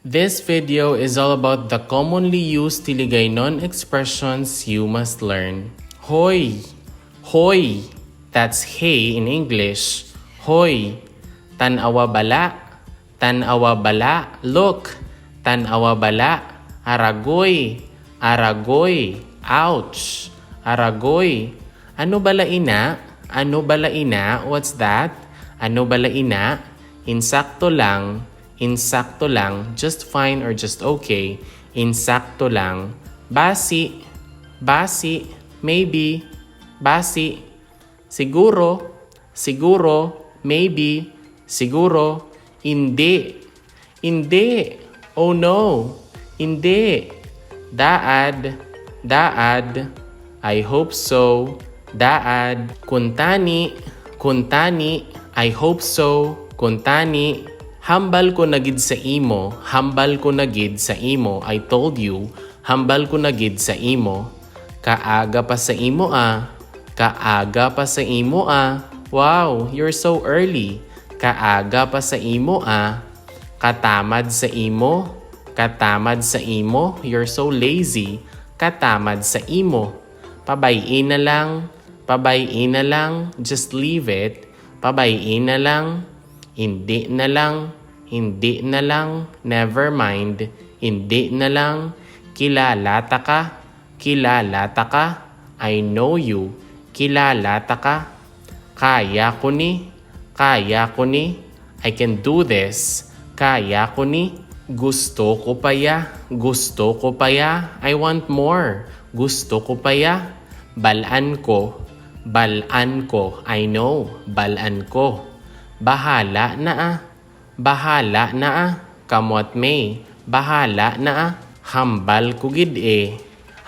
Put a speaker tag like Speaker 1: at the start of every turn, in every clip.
Speaker 1: This video is all about the commonly used Hiligaynon expressions you must learn. Hoy, hoy, that's hey in English. Hoy, tanawa bala, tanawa bala, look, tanawa bala, aragoy, aragoy, ouch, aragoy. Ano bala ina? Ano bala ina? What's that? Ano bala ina? Insakto lang. Insakto lang, just fine or just okay. Insakto lang. Basi, basi, maybe, basi. Siguro, siguro, maybe, siguro. Hindi, hindi. Oh no, hindi. Daad, daad. I hope so. Daad. Kuntani, kuntani. I hope so. Kuntani. Hambal ko nagid sa imo, hambal ko nagid sa imo. I told you, hambal ko nagid sa imo. Kaaga pa sa imo ah, kaaga pa sa imo ah. Wow, you're so early. Kaaga pa sa imo ah. Katamad sa imo, katamad sa imo. You're so lazy. Katamad sa imo. Pabayin na lang, pabayin na lang. Just leave it. Pabayin na lang. Hindi na lang, hindi na lang, never mind, hindi na lang, kilalata ka, kilalata ka, I know you, kilalata ka, kaya ko ni, I can do this, kaya ko ni, gusto ko pa ya, gusto ko pa ya, I want more, gusto ko pa ya, balaan ko, I know, balaan ko. Bahala na ah. Bahala na ah. Kamot may. Bahala na ah. Hambal ko gid eh.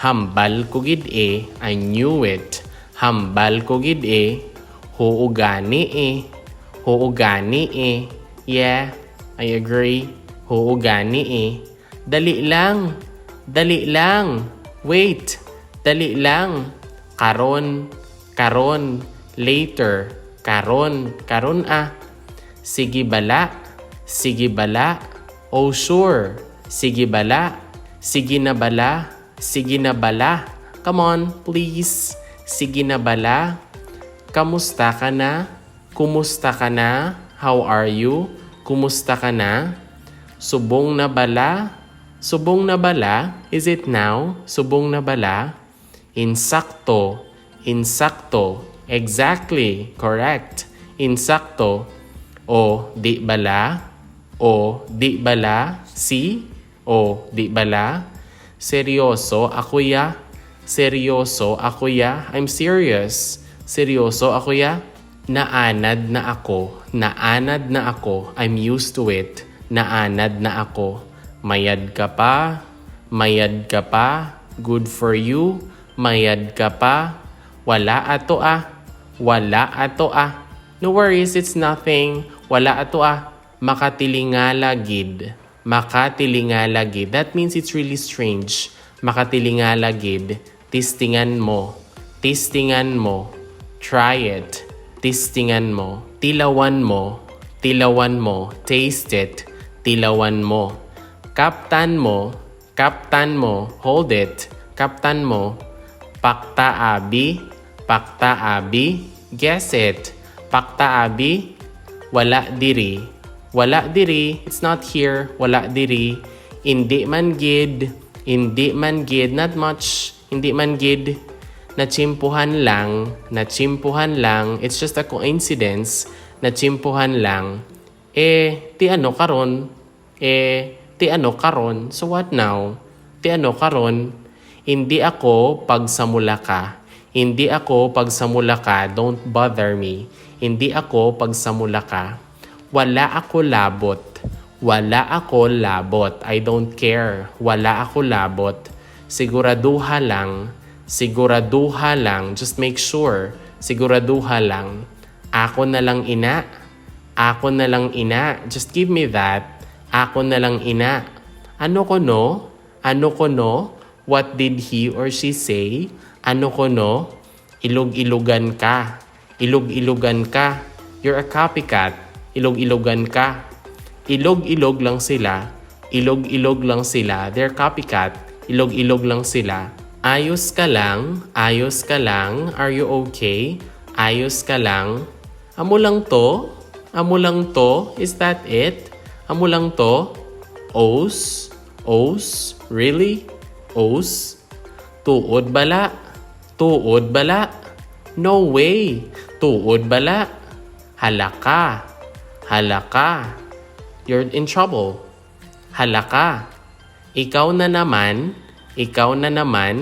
Speaker 1: Hambal ko gid eh. I knew it. Hambal ko gid eh. Huugani eh. Huugani eh. Yeah, I agree. Huugani eh. Dali lang. Dali lang. Wait. Dali lang. Karon. Karon. Later. Karon. Karon ah. Sige bala, sige bala, oh sure, sige bala, sige na bala, sige na bala, come on please, sige na bala, kamusta ka na, kumusta ka na, how are you, kumusta ka na, subong na bala, is it now, subong na bala, insakto, insakto, exactly, correct, insakto, o di bala, o di bala, si, o di bala, seryoso ako ya, seryoso ako ya, I'm serious, seryoso ako ya, naanad na ako, naanad na ako, I'm used to it, naanad na ako, mayad ka pa, good for you, mayad ka pa, wala ato ah, wala ato ah, no worries, it's nothing. Wala ato ah. Makatilingala gid. Makatilingala gid. That means it's really strange. Makatilingala gid. Tistingan mo. Tistingan mo. Try it. Tistingan mo. Tilawan mo. Tilawan mo. Taste it. Tilawan mo. Kaptan mo. Kaptan mo. Hold it. Kaptan mo. Pakta abi. Pakta abi. Guess it. Pakta abi, wala diri. Wala diri, it's not here, wala diri. Hindi man gid, not much, hindi man gid. Natsimpuhan lang, it's just a coincidence, natsimpuhan lang. Ti ano karon? Ti ano karon? So what now? Ti ano karon? Hindi ako pagsamula ka. Hindi ako pagsamula ka, don't bother me. Hindi ako pagsamula ka. Wala ako labot. Wala ako labot. I don't care. Wala ako labot. Siguraduha lang. Siguraduha lang. Just make sure. Siguraduha lang. Ako na lang ina. Ako na lang ina. Just give me that. Ako na lang ina. Ano ko no? Ano ko no? What did he or she say? Ano ko no? Ilog-ilugan ka. Ilog-ilugan ka. You're a copycat. Ilog-ilugan ka. Ilog-ilog lang sila. Ilog-ilog lang sila. They're copycat. Ilog-ilog lang sila. Ayos ka lang. Ayos ka lang. Are you okay? Ayos ka lang. Amo lang to? Amo lang to? Is that it? Amo lang to? Os? Os? Really? Os? Tuod bala? Tuod bala? No way! Tuod bala? Halaka! Halaka! You're in trouble. Halaka! Ikaw na naman,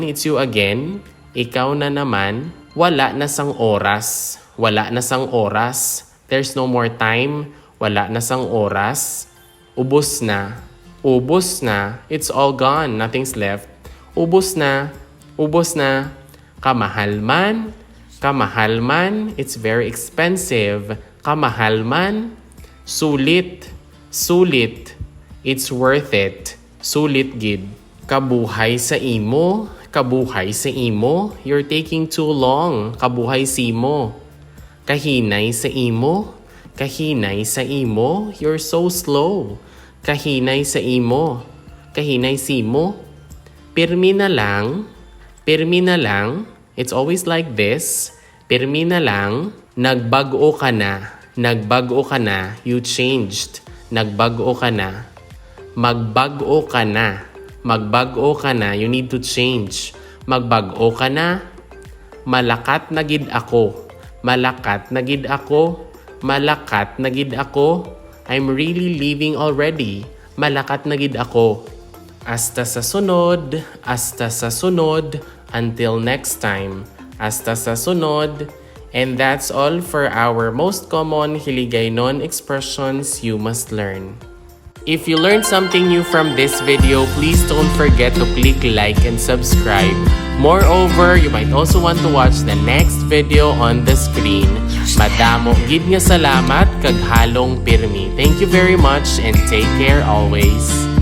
Speaker 1: it's you again, ikaw na naman, wala na sang oras. Wala na sang oras. There's no more time. Wala na sang oras. Ubos na. Ubos na. It's all gone. Nothing's left. Ubos na. Ubos na. Kamahal man. Kamahal man. It's very expensive. Kamahal man. Sulit. Sulit. It's worth it. Sulit gid. Kabuhay sa imo. Kabuhay sa imo. You're taking too long. Kabuhay si mo. Kahinay sa imo. Kahinay sa imo. You're so slow. Kahinay sa imo. Kahinay si mo. Pirmi na lang. Pirmi na lang. It's always like this. Pirmi na lang. Nagbago ka na. Nagbago ka na. You changed. Nagbago ka na. Magbago ka na. Magbago ka na. You need to change. Magbago ka na. Malakat na gid ako. Malakat na gid ako. Malakat na gid ako. I'm really leaving already. Malakat na gid ako. Hasta sa sunod. Hasta sa sunod. Until next time. Hasta sa sunod. And that's all for our most common Hiligaynon expressions you must learn. If you learned something new from this video, please don't forget to click like and subscribe. Moreover, you might also want to watch the next video on the screen. Madamo gid nga salamat kag halong pirmi. Thank you very much and take care always.